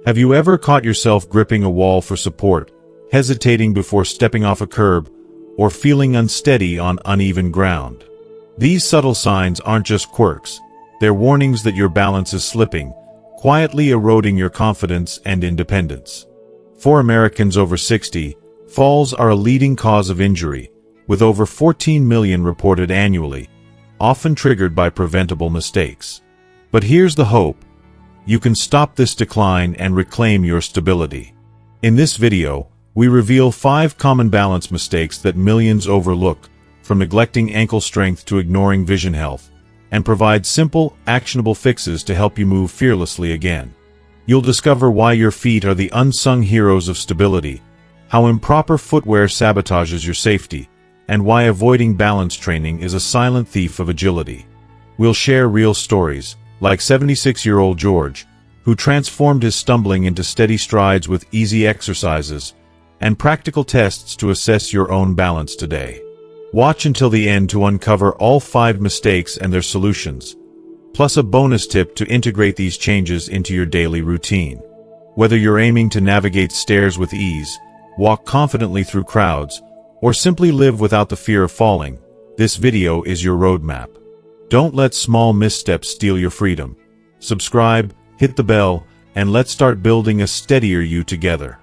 Have you ever caught yourself gripping a wall for support, hesitating before stepping off a curb, or feeling unsteady on uneven ground? These subtle signs aren't just quirks, they're warnings that your balance is slipping, quietly eroding your confidence and independence. For Americans over 60, falls are a leading cause of injury, with over 14 million reported annually, often triggered by preventable mistakes. But here's the hope. You can stop this decline and reclaim your stability. In this video, we reveal 5 common balance mistakes that millions overlook, from neglecting ankle strength to ignoring vision health, and provide simple, actionable fixes to help you move fearlessly again. You'll discover why your feet are the unsung heroes of stability, how improper footwear sabotages your safety, and why avoiding balance training is a silent thief of agility. We'll share real stories, like 76-year-old George, who transformed his stumbling into steady strides with easy exercises, and practical tests to assess your own balance today. Watch until the end to uncover all 5 mistakes and their solutions, plus a bonus tip to integrate these changes into your daily routine. Whether you're aiming to navigate stairs with ease, walk confidently through crowds, or simply live without the fear of falling, this video is your roadmap. Don't let small missteps steal your freedom. Subscribe, hit the bell, and let's start building a steadier you together.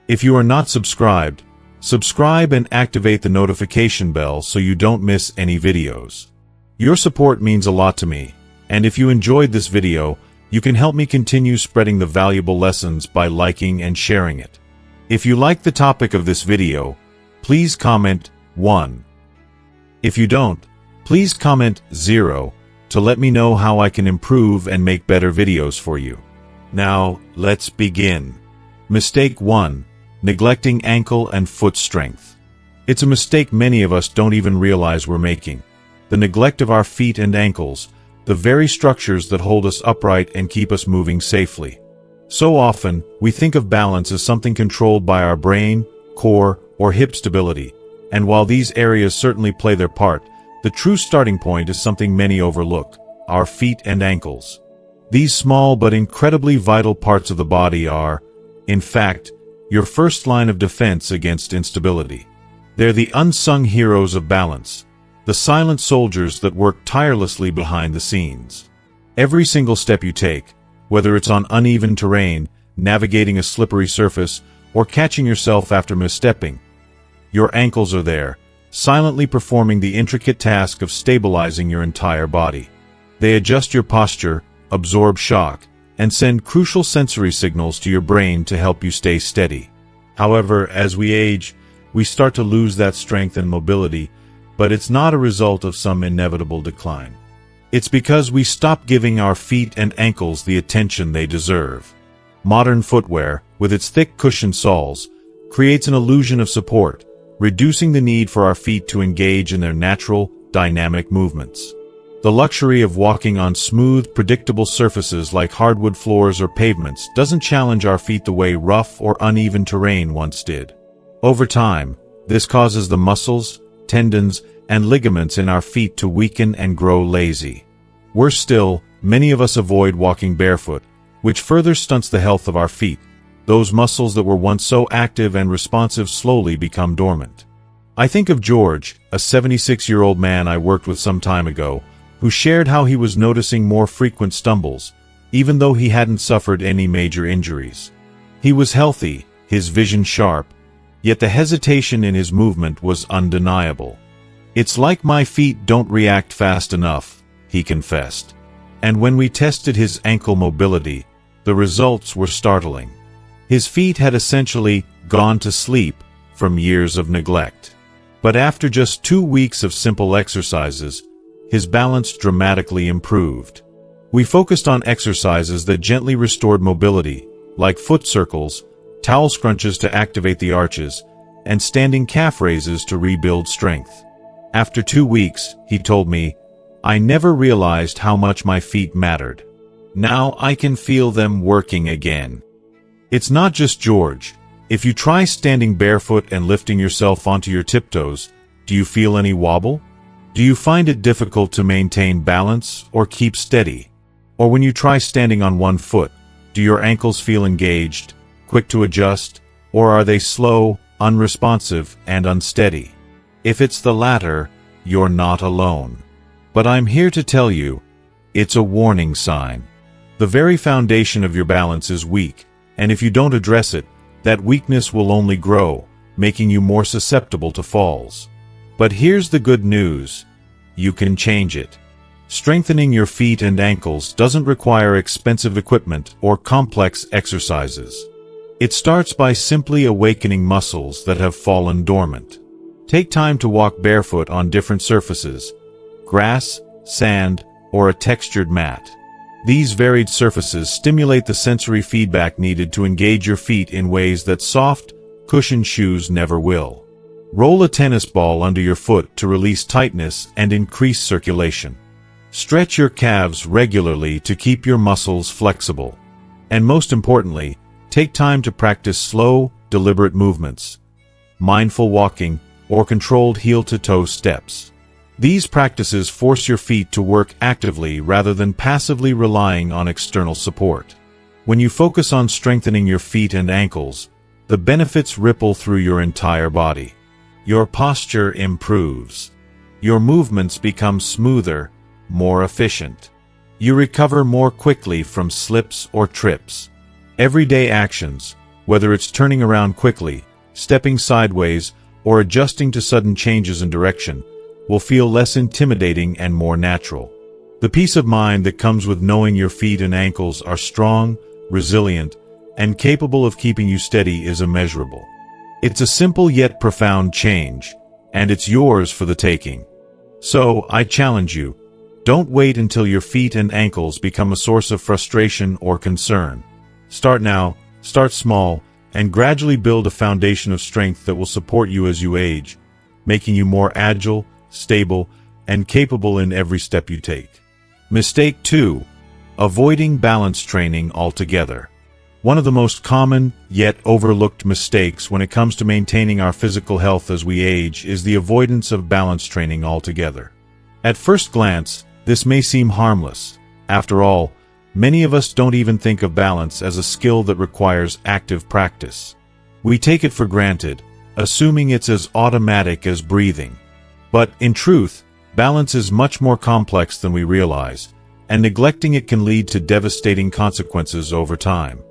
If you are not subscribed, subscribe and activate the notification bell so you don't miss any videos. Your support means a lot to me, and if you enjoyed this video, you can help me continue spreading the valuable lessons by liking and sharing it. If you like the topic of this video, please comment 1. If you don't, please comment 0 to let me know how I can improve and make better videos for you. Now, let's begin. Mistake 1. Neglecting ankle and foot strength. It's a mistake many of us don't even realize we're making. The neglect of our feet and ankles, the very structures that hold us upright and keep us moving safely. So often, we think of balance as something controlled by our brain, core, or hip stability, and while these areas certainly play their part, the true starting point is something many overlook: our feet and ankles. These small but incredibly vital parts of the body are, in fact, your first line of defense against instability. They're the unsung heroes of balance, the silent soldiers that work tirelessly behind the scenes. Every single step you take, whether it's on uneven terrain, navigating a slippery surface, or catching yourself after misstepping, your ankles are there, silently performing the intricate task of stabilizing your entire body. They adjust your posture, absorb shock, and send crucial sensory signals to your brain to help you stay steady. However, as we age, we start to lose that strength and mobility, but it's not a result of some inevitable decline. It's because we stop giving our feet and ankles the attention they deserve. Modern footwear, with its thick cushioned soles, creates an illusion of support, reducing the need for our feet to engage in their natural, dynamic movements. The luxury of walking on smooth, predictable surfaces like hardwood floors or pavements doesn't challenge our feet the way rough or uneven terrain once did. Over time, this causes the muscles, tendons, and ligaments in our feet to weaken and grow lazy. Worse still, many of us avoid walking barefoot, which further stunts the health of our feet. Those muscles that were once so active and responsive slowly become dormant. I think of George, a 76-year-old man I worked with some time ago, who shared how he was noticing more frequent stumbles, even though he hadn't suffered any major injuries. He was healthy, his vision sharp, yet the hesitation in his movement was undeniable. "It's like my feet don't react fast enough," he confessed. And when we tested his ankle mobility, the results were startling. His feet had essentially gone to sleep from years of neglect. But after just 2 weeks of simple exercises, his balance dramatically improved. We focused on exercises that gently restored mobility, like foot circles, towel scrunches to activate the arches, and standing calf raises to rebuild strength. After 2 weeks, he told me, "I never realized how much my feet mattered. Now I can feel them working again." It's not just George. If you try standing barefoot and lifting yourself onto your tiptoes, do you feel any wobble? Do you find it difficult to maintain balance or keep steady? Or when you try standing on one foot, Do your ankles feel engaged, quick to adjust, or are they slow, unresponsive, and unsteady? If it's the latter, you're not alone. But I'm here to tell you, it's a warning sign. The very foundation of your balance is weak, and if you don't address it, that weakness will only grow, making you more susceptible to falls. But here's the good news. You can change it. Strengthening your feet and ankles doesn't require expensive equipment or complex exercises. It starts by simply awakening muscles that have fallen dormant. Take time to walk barefoot on different surfaces, grass, sand, or a textured mat. These varied surfaces stimulate the sensory feedback needed to engage your feet in ways that soft, cushioned shoes never will. Roll a tennis ball under your foot to release tightness and increase circulation. Stretch your calves regularly to keep your muscles flexible. And most importantly, take time to practice slow, deliberate movements, mindful walking, or controlled heel-to-toe steps. These practices force your feet to work actively rather than passively relying on external support. When you focus on strengthening your feet and ankles, the benefits ripple through your entire body. Your posture improves. Your movements become smoother, more efficient. You recover more quickly from slips or trips. Everyday actions, whether it's turning around quickly, stepping sideways, or adjusting to sudden changes in direction, will feel less intimidating and more natural. The peace of mind that comes with knowing your feet and ankles are strong, resilient, and capable of keeping you steady is immeasurable. It's a simple yet profound change, and it's yours for the taking. So, I challenge you, don't wait until your feet and ankles become a source of frustration or concern. Start now, start small, and gradually build a foundation of strength that will support you as you age, making you more agile, stable, and capable in every step you take. Mistake 2. Avoiding balance training altogether. One of the most common, yet overlooked mistakes when it comes to maintaining our physical health as we age is the avoidance of balance training altogether. At first glance, this may seem harmless. After all, many of us don't even think of balance as a skill that requires active practice. We take it for granted, assuming it's as automatic as breathing. But, in truth, balance is much more complex than we realize, and neglecting it can lead to devastating consequences over time.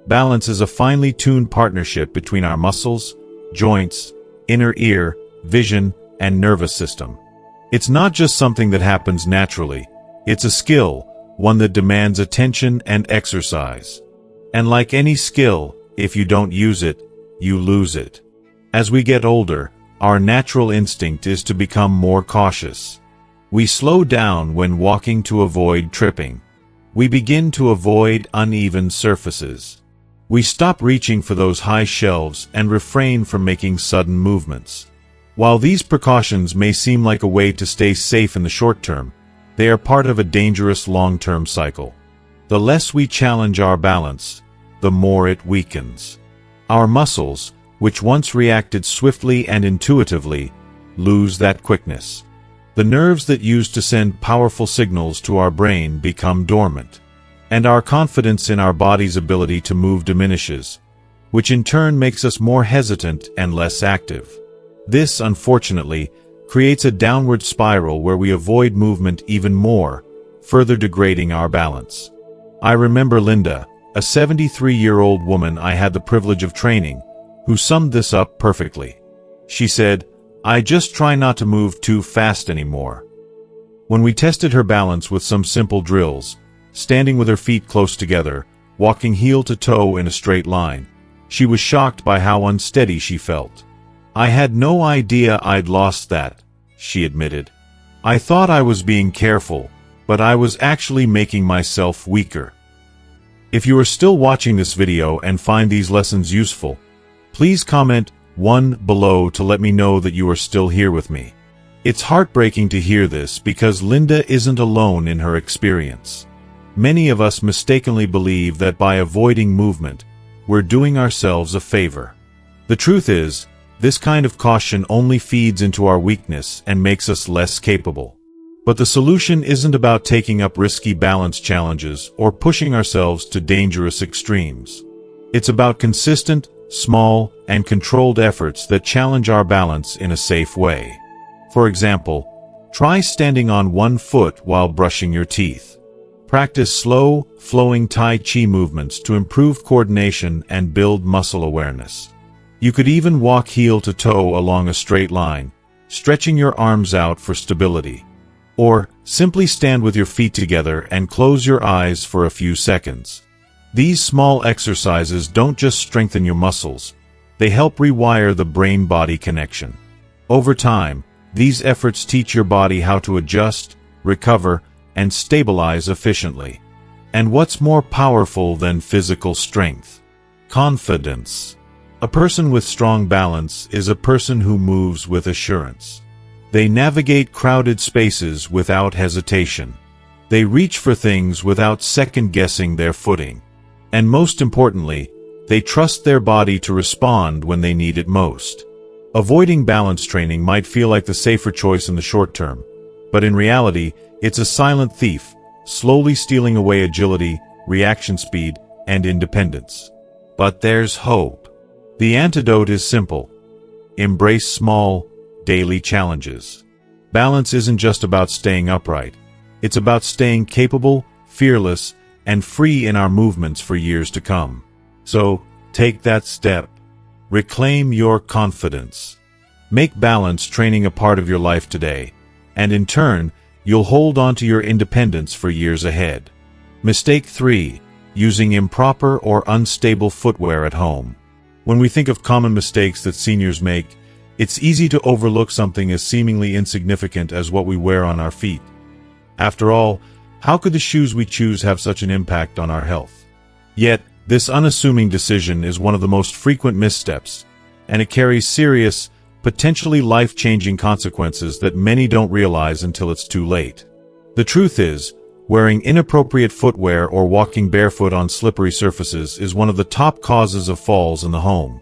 Balance is a finely tuned partnership between our muscles, joints, inner ear, vision, and nervous system. It's not just something that happens naturally. It's a skill, one that demands attention and exercise. And like any skill, if you don't use it, you lose it. As we get older, our natural instinct is to become more cautious. We slow down when walking to avoid tripping. We begin to avoid uneven surfaces. We stop reaching for those high shelves and refrain from making sudden movements. While these precautions may seem like a way to stay safe in the short term, they are part of a dangerous long-term cycle. The less we challenge our balance, the more it weakens. Our muscles, which once reacted swiftly and intuitively, lose that quickness. The nerves that used to send powerful signals to our brain become dormant, and our confidence in our body's ability to move diminishes, which in turn makes us more hesitant and less active. This, unfortunately, creates a downward spiral where we avoid movement even more, further degrading our balance. I remember Linda, a 73-year-old woman I had the privilege of training, who summed this up perfectly. She said, "I just try not to move too fast anymore." When we tested her balance with some simple drills, standing with her feet close together, walking heel to toe in a straight line, she was shocked by how unsteady she felt. "I had no idea I'd lost that," she admitted. "I thought I was being careful, but I was actually making myself weaker." If you are still watching this video and find these lessons useful, please comment 1 below to let me know that you are still here with me. It's heartbreaking to hear this because Linda isn't alone in her experience. Many of us mistakenly believe that by avoiding movement, we're doing ourselves a favor. The truth is, this kind of caution only feeds into our weakness and makes us less capable. But the solution isn't about taking up risky balance challenges or pushing ourselves to dangerous extremes. It's about consistent, small, and controlled efforts that challenge our balance in a safe way. For example, try standing on one foot while brushing your teeth. Practice slow, flowing Tai Chi movements to improve coordination and build muscle awareness. You could even walk heel to toe along a straight line, stretching your arms out for stability. Or, simply stand with your feet together and close your eyes for a few seconds. These small exercises don't just strengthen your muscles, they help rewire the brain-body connection. Over time, these efforts teach your body how to adjust, recover, and stabilize efficiently. And what's more powerful than physical strength? Confidence. A person with strong balance is a person who moves with assurance. They navigate crowded spaces without hesitation. They reach for things without second-guessing their footing. And most importantly, they trust their body to respond when they need it most. Avoiding balance training might feel like the safer choice in the short term, but in reality, it's a silent thief, slowly stealing away agility, reaction speed, and independence. But there's hope. The antidote is simple. Embrace small, daily challenges. Balance isn't just about staying upright. It's about staying capable, fearless, and free in our movements for years to come. So, take that step. Reclaim your confidence. Make balance training a part of your life today, and in turn, you'll hold on to your independence for years ahead. Mistake 3. Using improper or unstable footwear at home. When we think of common mistakes that seniors make, it's easy to overlook something as seemingly insignificant as what we wear on our feet. After all, how could the shoes we choose have such an impact on our health? Yet, this unassuming decision is one of the most frequent missteps, and it carries serious, potentially life-changing consequences that many don't realize until it's too late. The truth is, wearing inappropriate footwear or walking barefoot on slippery surfaces is one of the top causes of falls in the home.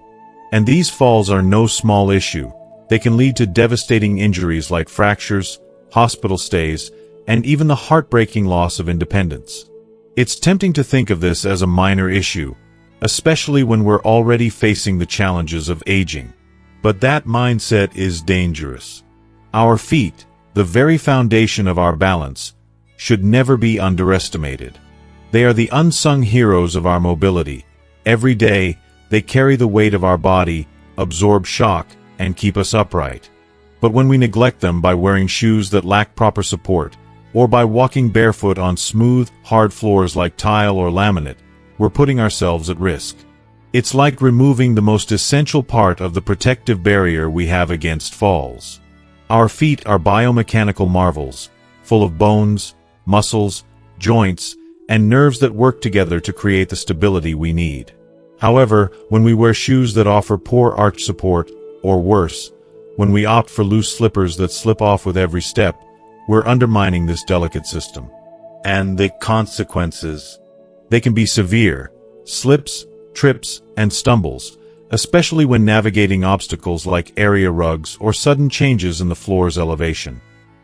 And these falls are no small issue. They can lead to devastating injuries like fractures, hospital stays, and even the heartbreaking loss of independence. It's tempting to think of this as a minor issue, especially when we're already facing the challenges of aging. But that mindset is dangerous. Our feet, the very foundation of our balance, should never be underestimated. They are the unsung heroes of our mobility. Every day, they carry the weight of our body, absorb shock, and keep us upright. But when we neglect them by wearing shoes that lack proper support, or by walking barefoot on smooth, hard floors like tile or laminate, we're putting ourselves at risk. It's like removing the most essential part of the protective barrier we have against falls. Our feet are biomechanical marvels, full of bones, muscles, joints, and nerves that work together to create the stability we need. However, when we wear shoes that offer poor arch support, or worse, when we opt for loose slippers that slip off with every step, we're undermining this delicate system. And the consequences, they can be severe: slips, trips, and stumbles, especially when navigating obstacles like area rugs or sudden changes in the floor's elevation.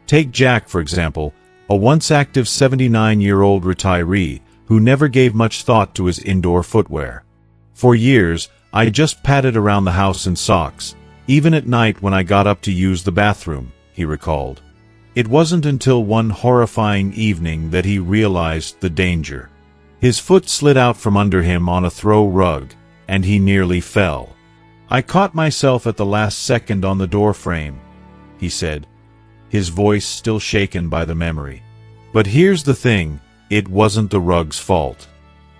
Take Jack, for example, a once active 79-year-old retiree who never gave much thought to his indoor footwear. For years, I just padded around the house in socks, even at night when I got up to use the bathroom, he recalled. It wasn't until one horrifying evening that he realized the danger. His foot slid out from under him on a throw rug, and he nearly fell. "I caught myself at the last second on the door frame," he said, his voice still shaken by the memory. But here's the thing, it wasn't the rug's fault.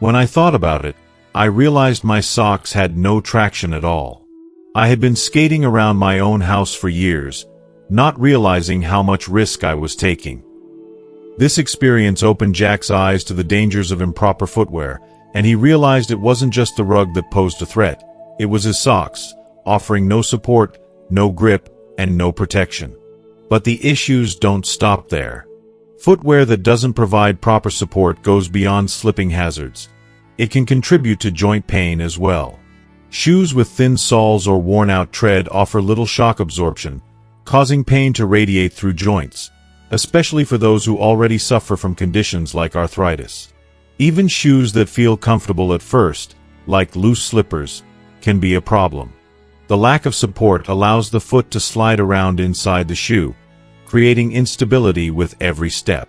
When I thought about it, I realized my socks had no traction at all. I had been skating around my own house for years, not realizing how much risk I was taking. This experience opened Jack's eyes to the dangers of improper footwear, and he realized it wasn't just the rug that posed a threat. It was his socks, offering no support, no grip, and no protection. But the issues don't stop there. Footwear that doesn't provide proper support goes beyond slipping hazards. It can contribute to joint pain as well. Shoes with thin soles or worn-out tread offer little shock absorption, causing pain to radiate through joints, especially for those who already suffer from conditions like arthritis. Even shoes that feel comfortable at first, like loose slippers, can be a problem. The lack of support allows the foot to slide around inside the shoe, creating instability with every step.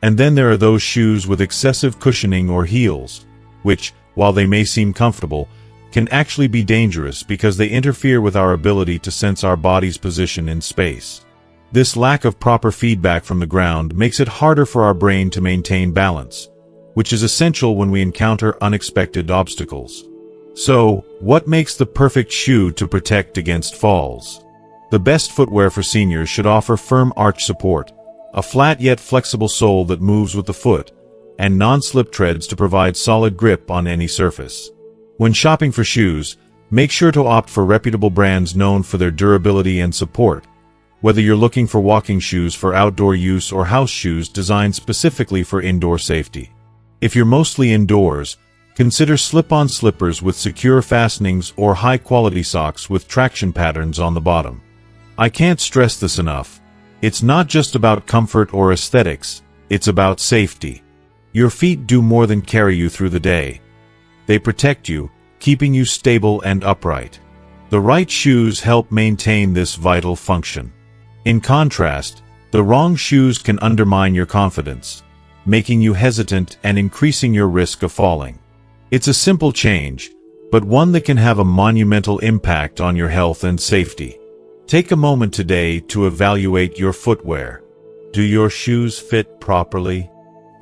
And then there are those shoes with excessive cushioning or heels, which, while they may seem comfortable, can actually be dangerous because they interfere with our ability to sense our body's position in space. This lack of proper feedback from the ground makes it harder for our brain to maintain balance, which is essential when we encounter unexpected obstacles. So, what makes the perfect shoe to protect against falls? The best footwear for seniors should offer firm arch support, a flat yet flexible sole that moves with the foot, and non-slip treads to provide solid grip on any surface. When shopping for shoes, make sure to opt for reputable brands known for their durability and support, whether you're looking for walking shoes for outdoor use or house shoes designed specifically for indoor safety. If you're mostly indoors, consider slip-on slippers with secure fastenings or high-quality socks with traction patterns on the bottom. I can't stress this enough. It's not just about comfort or aesthetics, it's about safety. Your feet do more than carry you through the day. They protect you, keeping you stable and upright. The right shoes help maintain this vital function. In contrast, the wrong shoes can undermine your confidence, making you hesitant and increasing your risk of falling. It's a simple change, but one that can have a monumental impact on your health and safety. Take a moment today to evaluate your footwear. Do your shoes fit properly?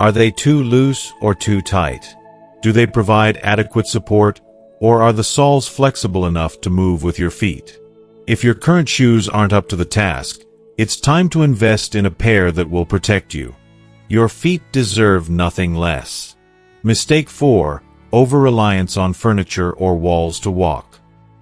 Are they too loose or too tight? Do they provide adequate support, or are the soles flexible enough to move with your feet? If your current shoes aren't up to the task, it's time to invest in a pair that will protect you. Your feet deserve nothing less. Mistake 4. Over-reliance on furniture or walls to walk.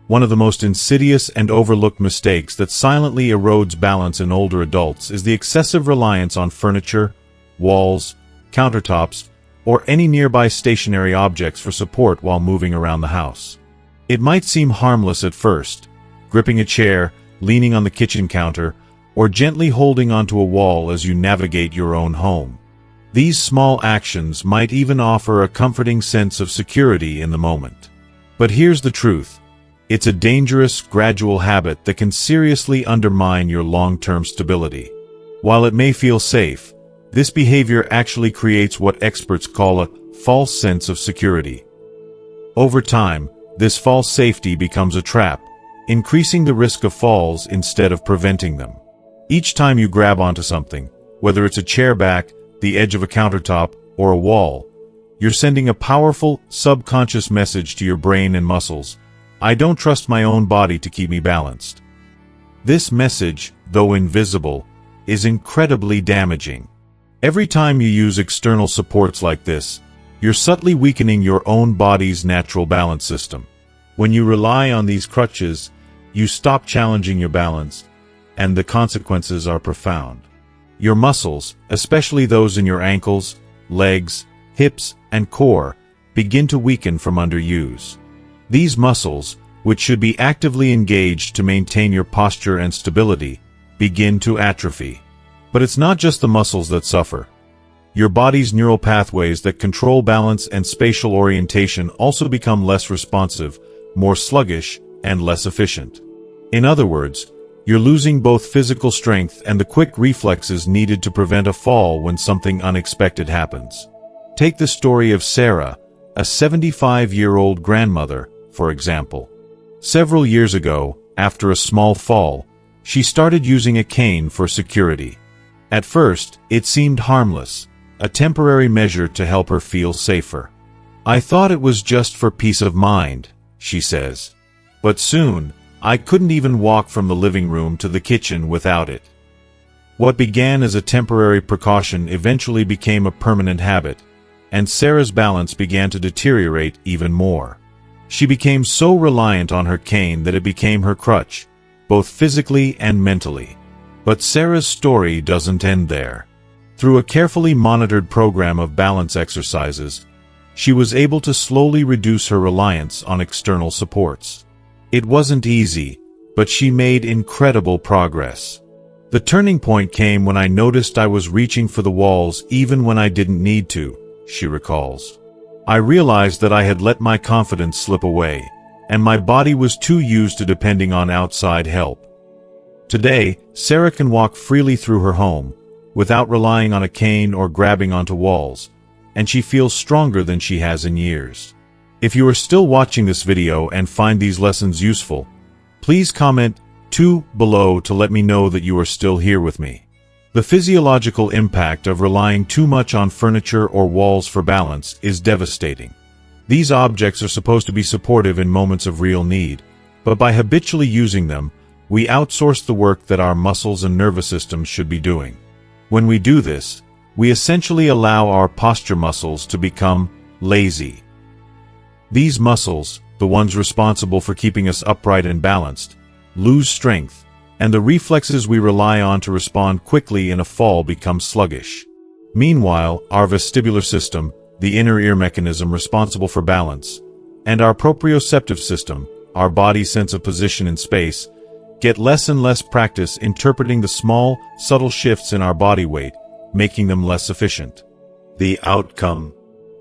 One of the most insidious and overlooked mistakes that silently erodes balance in older adults is the excessive reliance on furniture, walls, countertops, or any nearby stationary objects for support while moving around the house. It might seem harmless at first, gripping a chair, leaning on the kitchen counter, or gently holding onto a wall as you navigate your own home. These small actions might even offer a comforting sense of security in the moment. But here's the truth. It's a dangerous, gradual habit that can seriously undermine your long-term stability. While it may feel safe, this behavior actually creates what experts call a false sense of security. Over time, this false safety becomes a trap, increasing the risk of falls instead of preventing them. Each time you grab onto something, whether it's a chair back, the edge of a countertop, or a wall, you're sending a powerful, subconscious message to your brain and muscles. I don't trust my own body to keep me balanced. This message, though invisible, is incredibly damaging. Every time you use external supports like this, you're subtly weakening your own body's natural balance system. When you rely on these crutches, you stop challenging your balance, and the consequences are profound. Your muscles, especially those in your ankles, legs, hips, and core, begin to weaken from underuse. These muscles, which should be actively engaged to maintain your posture and stability, begin to atrophy. But it's not just the muscles that suffer. Your body's neural pathways that control balance and spatial orientation also become less responsive, more sluggish, and less efficient. In other words, you're losing both physical strength and the quick reflexes needed to prevent a fall when something unexpected happens. Take the story of Sarah, a 75-year-old grandmother, for example. Several years ago, after a small fall, she started using a cane for security. At first, it seemed harmless, a temporary measure to help her feel safer. I thought it was just for peace of mind, she says. But soon, I couldn't even walk from the living room to the kitchen without it. What began as a temporary precaution eventually became a permanent habit, and Sarah's balance began to deteriorate even more. She became so reliant on her cane that it became her crutch, both physically and mentally. But Sarah's story doesn't end there. Through a carefully monitored program of balance exercises, she was able to slowly reduce her reliance on external supports. It wasn't easy, but she made incredible progress. The turning point came when I noticed I was reaching for the walls even when I didn't need to, she recalls. I realized that I had let my confidence slip away, and my body was too used to depending on outside help. Today, Sarah can walk freely through her home, without relying on a cane or grabbing onto walls, and she feels stronger than she has in years. If you are still watching this video and find these lessons useful, please comment 2 below to let me know that you are still here with me. The physiological impact of relying too much on furniture or walls for balance is devastating. These objects are supposed to be supportive in moments of real need, but by habitually using them, we outsource the work that our muscles and nervous systems should be doing. When we do this, we essentially allow our posture muscles to become lazy. These muscles, the ones responsible for keeping us upright and balanced, lose strength, and the reflexes we rely on to respond quickly in a fall become sluggish. Meanwhile, our vestibular system, the inner ear mechanism responsible for balance, and our proprioceptive system, our body's sense of position in space, get less and less practice interpreting the small, subtle shifts in our body weight, making them less efficient. The outcome: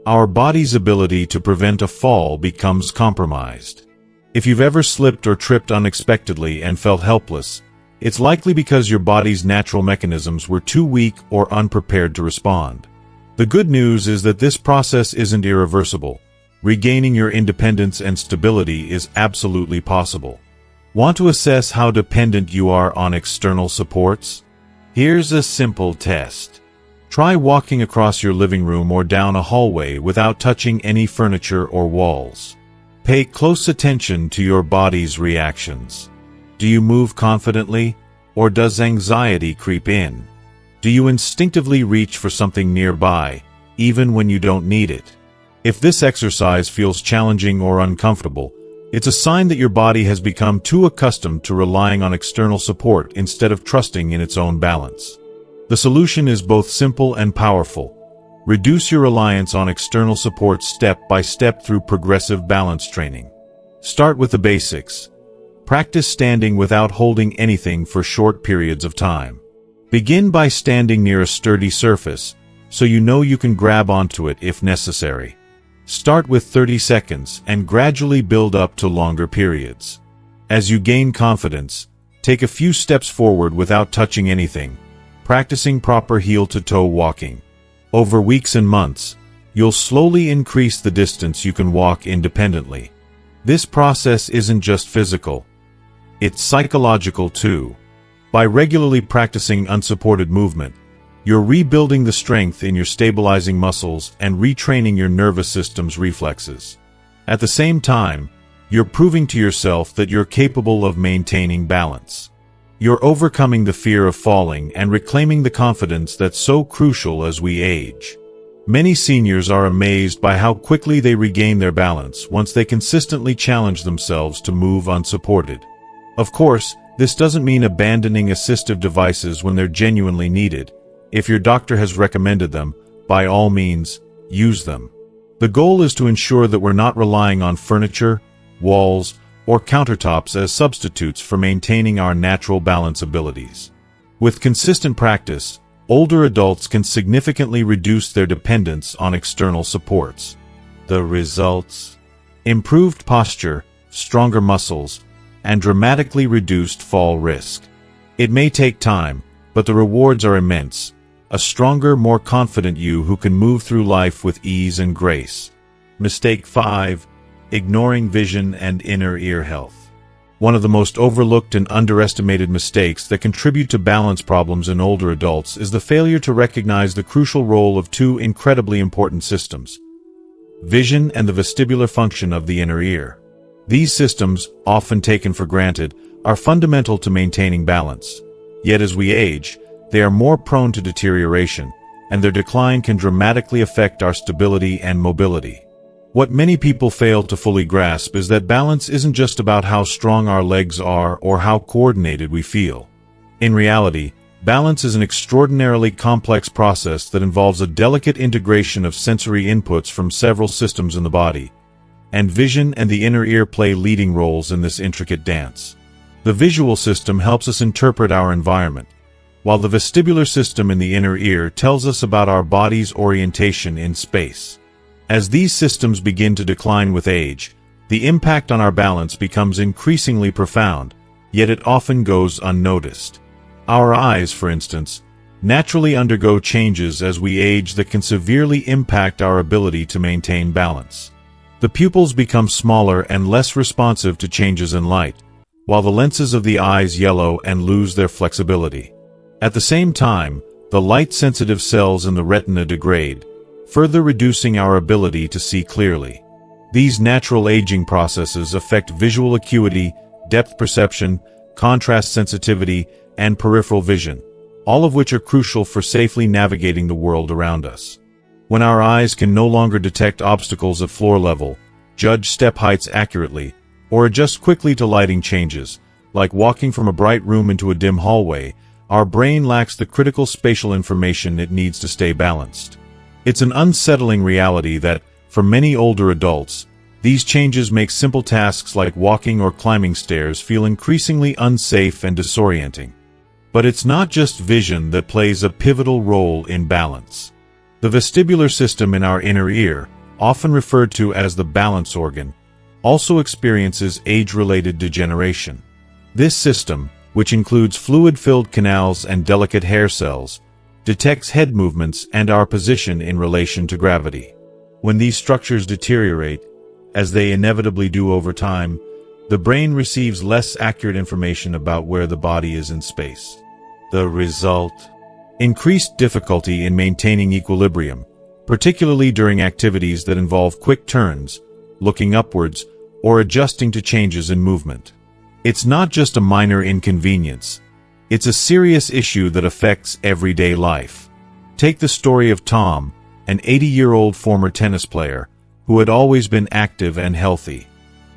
our body's ability to prevent a fall becomes compromised. If you've ever slipped or tripped unexpectedly and felt helpless, it's likely because your body's natural mechanisms were too weak or unprepared to respond. The good news is that this process isn't irreversible. Regaining your independence and stability is absolutely possible. Want to assess how dependent you are on external supports? Here's a simple test. Try walking across your living room or down a hallway without touching any furniture or walls. Pay close attention to your body's reactions. Do you move confidently, or does anxiety creep in? Do you instinctively reach for something nearby, even when you don't need it? If this exercise feels challenging or uncomfortable, it's a sign that your body has become too accustomed to relying on external support instead of trusting in its own balance. The solution is both simple and powerful. Reduce your reliance on external support step by step through progressive balance training. Start with the basics. Practice standing without holding anything for short periods of time. Begin by standing near a sturdy surface, so you know you can grab onto it if necessary. Start with 30 seconds and gradually build up to longer periods. As you gain confidence, take a few steps forward without touching anything, practicing proper heel-to-toe walking. Over weeks and months, you'll slowly increase the distance you can walk independently. This process isn't just physical, it's psychological too. By regularly practicing unsupported movement, you're rebuilding the strength in your stabilizing muscles and retraining your nervous system's reflexes. At the same time, you're proving to yourself that you're capable of maintaining balance. You're overcoming the fear of falling and reclaiming the confidence that's so crucial as we age. Many seniors are amazed by how quickly they regain their balance once they consistently challenge themselves to move unsupported. Of course, this doesn't mean abandoning assistive devices when they're genuinely needed. If your doctor has recommended them, by all means, use them. The goal is to ensure that we're not relying on furniture, walls, or countertops as substitutes for maintaining our natural balance abilities. With consistent practice, older adults can significantly reduce their dependence on external supports. The results: improved posture, stronger muscles, and dramatically reduced fall risk. It may take time, but the rewards are immense. A stronger, more confident you who can move through life with ease and grace. Mistake 5. Ignoring vision and inner ear health. One of the most overlooked and underestimated mistakes that contribute to balance problems in older adults is the failure to recognize the crucial role of two incredibly important systems: vision and the vestibular function of the inner ear. These systems, often taken for granted, are fundamental to maintaining balance. Yet as we age, they are more prone to deterioration, and their decline can dramatically affect our stability and mobility. What many people fail to fully grasp is that balance isn't just about how strong our legs are or how coordinated we feel. In reality, balance is an extraordinarily complex process that involves a delicate integration of sensory inputs from several systems in the body, and vision and the inner ear play leading roles in this intricate dance. The visual system helps us interpret our environment, while the vestibular system in the inner ear tells us about our body's orientation in space. As these systems begin to decline with age, the impact on our balance becomes increasingly profound, yet it often goes unnoticed. Our eyes, for instance, naturally undergo changes as we age that can severely impact our ability to maintain balance. The pupils become smaller and less responsive to changes in light, while the lenses of the eyes yellow and lose their flexibility. At the same time, the light-sensitive cells in the retina degrade, further reducing our ability to see clearly. These natural aging processes affect visual acuity, depth perception, contrast sensitivity, and peripheral vision, all of which are crucial for safely navigating the world around us. When our eyes can no longer detect obstacles at floor level, judge step heights accurately, or adjust quickly to lighting changes, like walking from a bright room into a dim hallway, our brain lacks the critical spatial information it needs to stay balanced. It's an unsettling reality that, for many older adults, these changes make simple tasks like walking or climbing stairs feel increasingly unsafe and disorienting. But it's not just vision that plays a pivotal role in balance. The vestibular system in our inner ear, often referred to as the balance organ, also experiences age-related degeneration. This system, which includes fluid-filled canals and delicate hair cells, detects head movements and our position in relation to gravity. When these structures deteriorate, as they inevitably do over time, the brain receives less accurate information about where the body is in space. The result? Increased difficulty in maintaining equilibrium, particularly during activities that involve quick turns, looking upwards, or adjusting to changes in movement. It's not just a minor inconvenience. It's a serious issue that affects everyday life. Take the story of Tom, an 80-year-old former tennis player, who had always been active and healthy.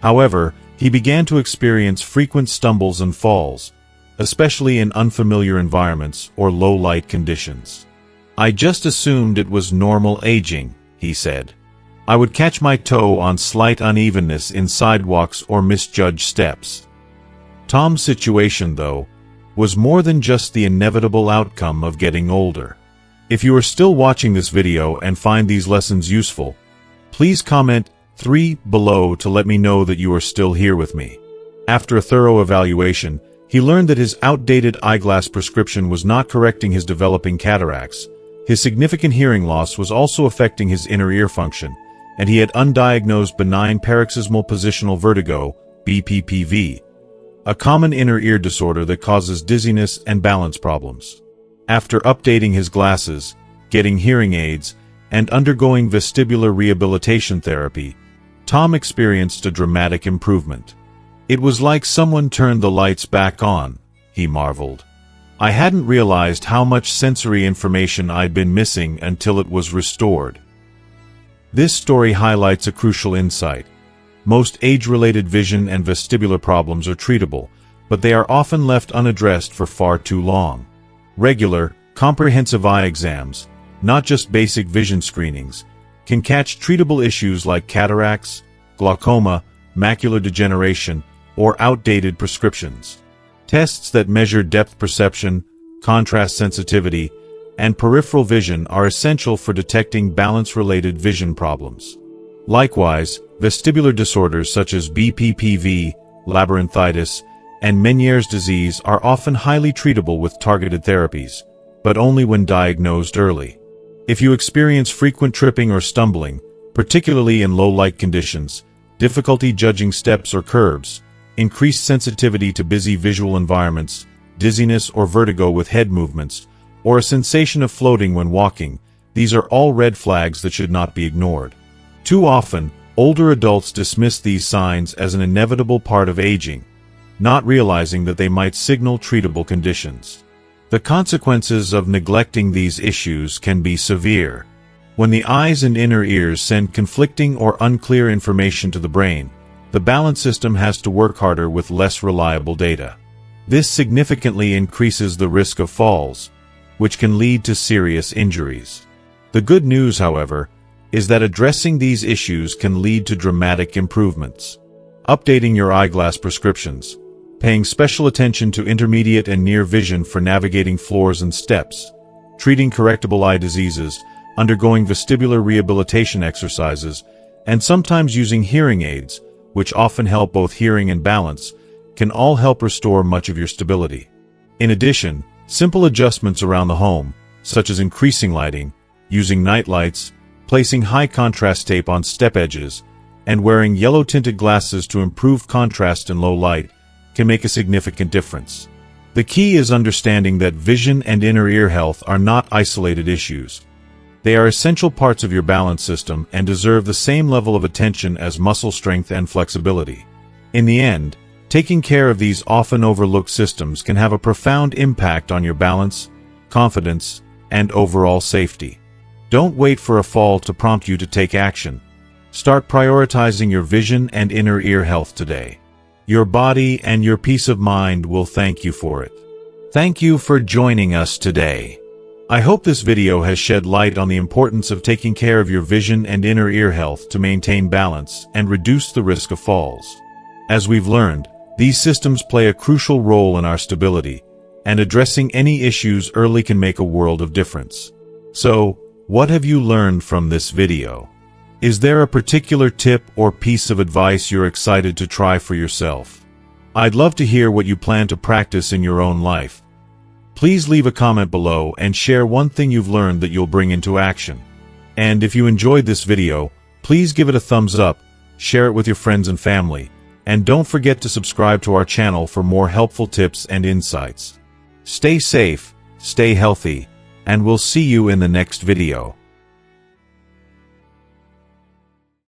However, he began to experience frequent stumbles and falls, especially in unfamiliar environments or low-light conditions. "I just assumed it was normal aging," he said. "I would catch my toe on slight unevenness in sidewalks or misjudged steps." Tom's situation, though, was more than just the inevitable outcome of getting older. If you are still watching this video and find these lessons useful, please comment 3 below to let me know that you are still here with me. After a thorough evaluation, he learned that his outdated eyeglass prescription was not correcting his developing cataracts. His significant hearing loss was also affecting his inner ear function, and he had undiagnosed benign paroxysmal positional vertigo, BPPV, a common inner ear disorder that causes dizziness and balance problems. After updating his glasses, getting hearing aids, and undergoing vestibular rehabilitation therapy, Tom experienced a dramatic improvement. "It was like someone turned the lights back on," he marveled. "I hadn't realized how much sensory information I'd been missing until it was restored." This story highlights a crucial insight. Most age-related vision and vestibular problems are treatable, but they are often left unaddressed for far too long. Regular, comprehensive eye exams, not just basic vision screenings, can catch treatable issues like cataracts, glaucoma, macular degeneration, or outdated prescriptions. Tests that measure depth perception, contrast sensitivity, and peripheral vision are essential for detecting balance-related vision problems. Likewise, vestibular disorders such as BPPV, labyrinthitis, and Meniere's disease are often highly treatable with targeted therapies, but only when diagnosed early. If you experience frequent tripping or stumbling, particularly in low-light conditions, difficulty judging steps or curbs, increased sensitivity to busy visual environments, dizziness or vertigo with head movements, or a sensation of floating when walking, these are all red flags that should not be ignored. Too often, older adults dismiss these signs as an inevitable part of aging, not realizing that they might signal treatable conditions. The consequences of neglecting these issues can be severe. When the eyes and inner ears send conflicting or unclear information to the brain, the balance system has to work harder with less reliable data. This significantly increases the risk of falls, which can lead to serious injuries. The good news, however, is that addressing these issues can lead to dramatic improvements. Updating your eyeglass prescriptions, paying special attention to intermediate and near vision for navigating floors and steps, treating correctable eye diseases, undergoing vestibular rehabilitation exercises, and sometimes using hearing aids, which often help both hearing and balance, can all help restore much of your stability. In addition, simple adjustments around the home, such as increasing lighting, using night lights, placing high-contrast tape on step edges, and wearing yellow-tinted glasses to improve contrast in low light, can make a significant difference. The key is understanding that vision and inner ear health are not isolated issues. They are essential parts of your balance system and deserve the same level of attention as muscle strength and flexibility. In the end, taking care of these often overlooked systems can have a profound impact on your balance, confidence, and overall safety. Don't wait for a fall to prompt you to take action. Start prioritizing your vision and inner ear health today. Your body and your peace of mind will thank you for it. Thank you for joining us today. I hope this video has shed light on the importance of taking care of your vision and inner ear health to maintain balance and reduce the risk of falls. As we've learned, these systems play a crucial role in our stability, and addressing any issues early can make a world of difference. So, what have you learned from this video? Is there a particular tip or piece of advice you're excited to try for yourself? I'd love to hear what you plan to practice in your own life. Please leave a comment below and share one thing you've learned that you'll bring into action. And if you enjoyed this video, please give it a thumbs up, share it with your friends and family, and don't forget to subscribe to our channel for more helpful tips and insights. Stay safe, stay healthy, and we'll see you in the next video.